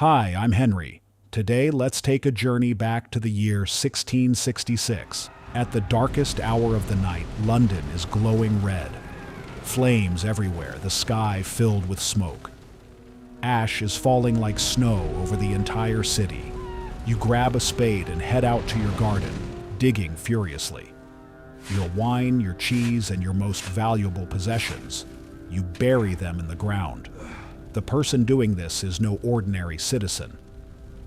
Hi, I'm Henry. Today, let's take a journey back to the year 1666. At the darkest hour of the night, London is glowing red. Flames everywhere, the sky filled with smoke. Ash is falling like snow over the entire city. You grab a spade and head out to your garden, digging furiously. Your wine, your cheese, and your most valuable possessions. You bury them in the ground. The person doing this is no ordinary citizen.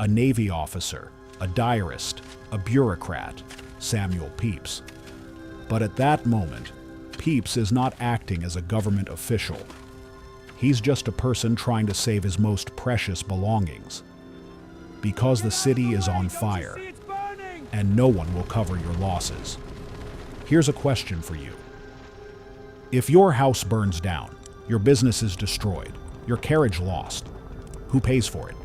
A Navy officer, a diarist, a bureaucrat, Samuel Pepys. But at that moment, Pepys is not acting as a government official. He's just a person trying to save his most precious belongings. Because the city is on fire, and no one will cover your losses. Here's a question for you. If your house burns down, your business is destroyed, your carriage lost, who pays for it?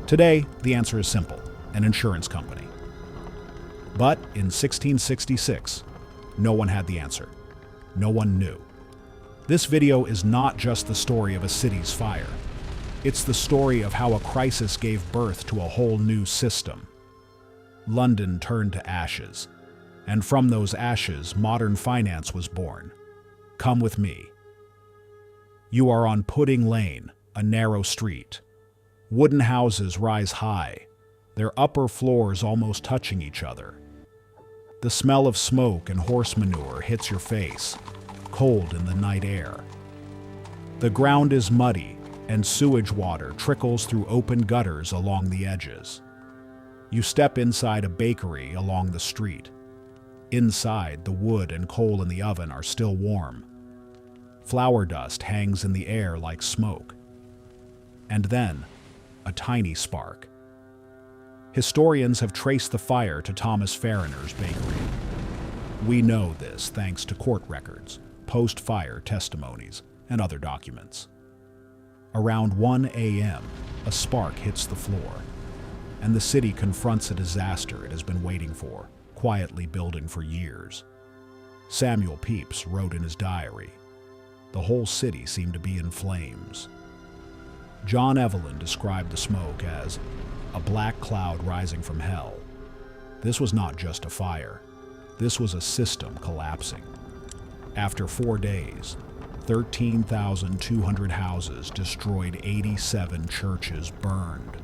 Today, the answer is simple: an insurance company. But in 1666, no one had the answer. No one knew. This video is not just the story of a city's fire. It's the story of how a crisis gave birth to a whole new system. London turned to ashes, and from those ashes, modern finance was born. Come with me. You are on Pudding Lane, a narrow street. Wooden houses rise high, their upper floors almost touching each other. The smell of smoke and horse manure hits your face, cold in the night air. The ground is muddy, and sewage water trickles through open gutters along the edges. You step inside a bakery along the street. Inside, the wood and coal in the oven are still warm. Flour dust hangs in the air like smoke. And then, a tiny spark. Historians have traced the fire to Thomas Farriner's bakery. We know this thanks to court records, post-fire testimonies, and other documents. Around 1 a.m., a spark hits the floor, and the city confronts a disaster it has been waiting for, quietly building for years. Samuel Pepys wrote in his diary, "The whole city seemed to be in flames." John Evelyn described the smoke as a black cloud rising from hell. This was not just a fire. This was a system collapsing. After 4 days, 13,200 houses destroyed, 87 churches burned.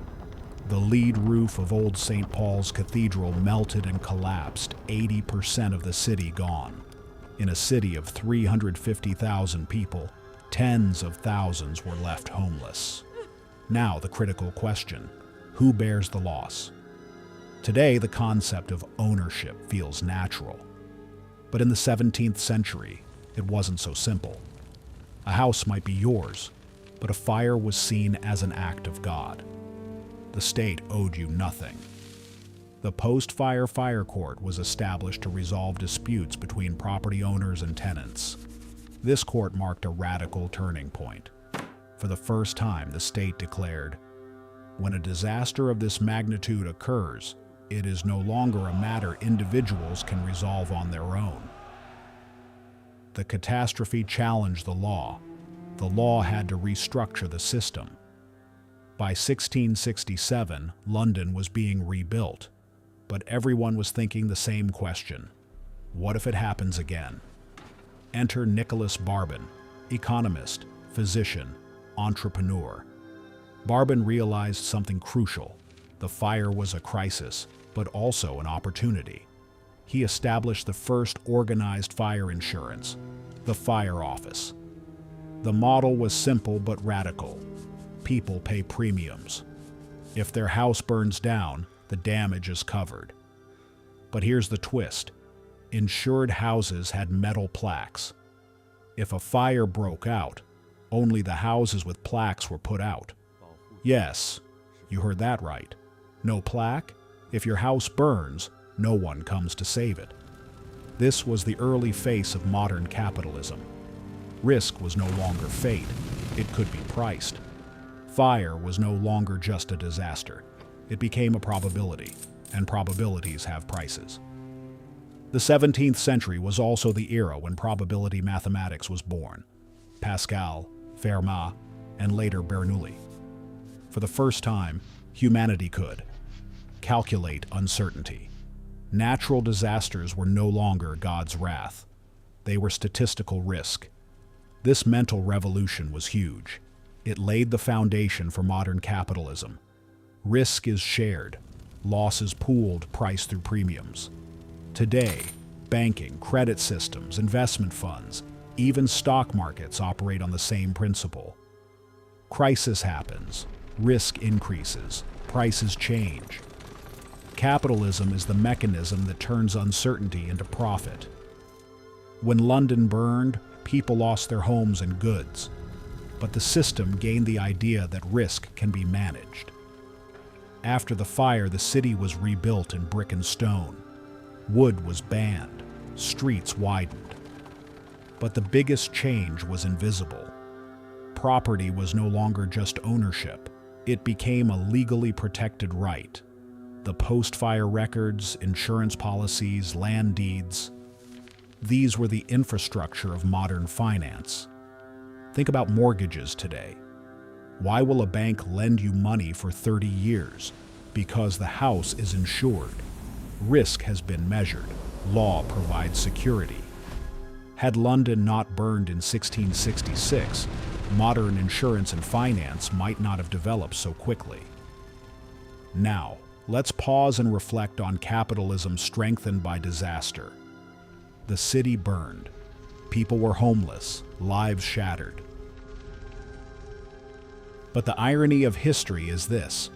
The lead roof of Old St. Paul's Cathedral melted and collapsed, 80% of the city gone. In a city of 350,000 people, tens of thousands were left homeless. Now the critical question: who bears the loss? Today, the concept of ownership feels natural. But in the 17th century, it wasn't so simple. A house might be yours, but a fire was seen as an act of God. The state owed you nothing. The post-fire fire court was established to resolve disputes between property owners and tenants. This court marked a radical turning point. For the first time, the state declared, when a disaster of this magnitude occurs, it is no longer a matter individuals can resolve on their own. The catastrophe challenged the law. The law had to restructure the system. By 1667, London was being rebuilt, but everyone was thinking the same question: what if it happens again? Enter Nicholas Barbon, economist, physician, entrepreneur. Barbon realized something crucial. The fire was a crisis, but also an opportunity. He established the first organized fire insurance, the Fire Office. The model was simple but radical. People pay premiums. If their house burns down, the damage is covered. But here's the twist. Insured houses had metal plaques. If a fire broke out, only the houses with plaques were put out. Yes, you heard that right. No plaque? If your house burns, no one comes to save it. This was the early face of modern capitalism. Risk was no longer fate. It could be priced. Fire was no longer just a disaster. It became a probability, and probabilities have prices. The 17th century was also the era when probability mathematics was born. Pascal, Fermat, and later Bernoulli. For the first time, humanity could calculate uncertainty. Natural disasters were no longer God's wrath. They were statistical risk. This mental revolution was huge. It laid the foundation for modern capitalism. Risk is shared. Loss is pooled, priced through premiums. Today, banking, credit systems, investment funds, even stock markets operate on the same principle. Crisis happens, risk increases, prices change. Capitalism is the mechanism that turns uncertainty into profit. When London burned, people lost their homes and goods, but the system gained the idea that risk can be managed. After the fire, the city was rebuilt in brick and stone. Wood was banned, streets widened. But the biggest change was invisible. Property was no longer just ownership. It became a legally protected right. The post-fire records, insurance policies, land deeds, these were the infrastructure of modern finance. Think about mortgages today. Why will a bank lend you money for 30 years? Because the house is insured. Risk has been measured. Law provides security. Had London not burned in 1666, modern insurance and finance might not have developed so quickly. Now, let's pause and reflect on capitalism strengthened by disaster. The city burned. People were homeless, lives shattered. But the irony of history is this: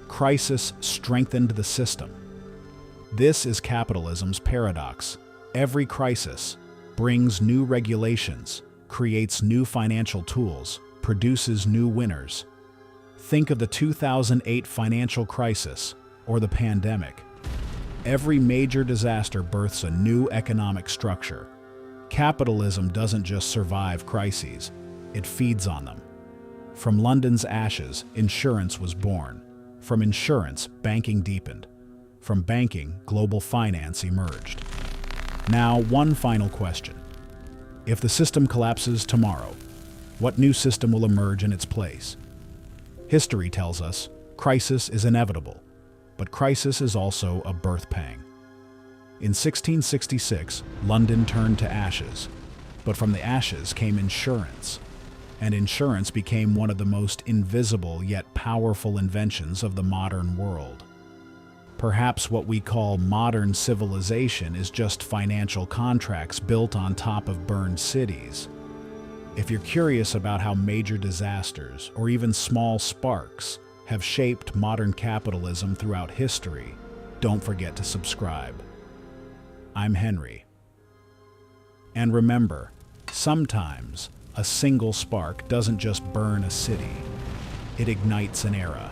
crisis strengthened the system. This is capitalism's paradox. Every crisis brings new regulations, creates new financial tools, produces new winners. Think of the 2008 financial crisis or the pandemic. Every major disaster births a new economic structure. Capitalism doesn't just survive crises, it feeds on them. From London's ashes, insurance was born. From insurance, banking deepened. From banking, global finance emerged. Now, one final question. If the system collapses tomorrow, what new system will emerge in its place? History tells us crisis is inevitable, but crisis is also a birth pang. In 1666, London turned to ashes, but from the ashes came insurance, and insurance became one of the most invisible yet powerful inventions of the modern world. Perhaps what we call modern civilization is just financial contracts built on top of burned cities. If you're curious about how major disasters, or even small sparks, have shaped modern capitalism throughout history, don't forget to subscribe. I'm Henry. And remember, sometimes a single spark doesn't just burn a city, it ignites an era.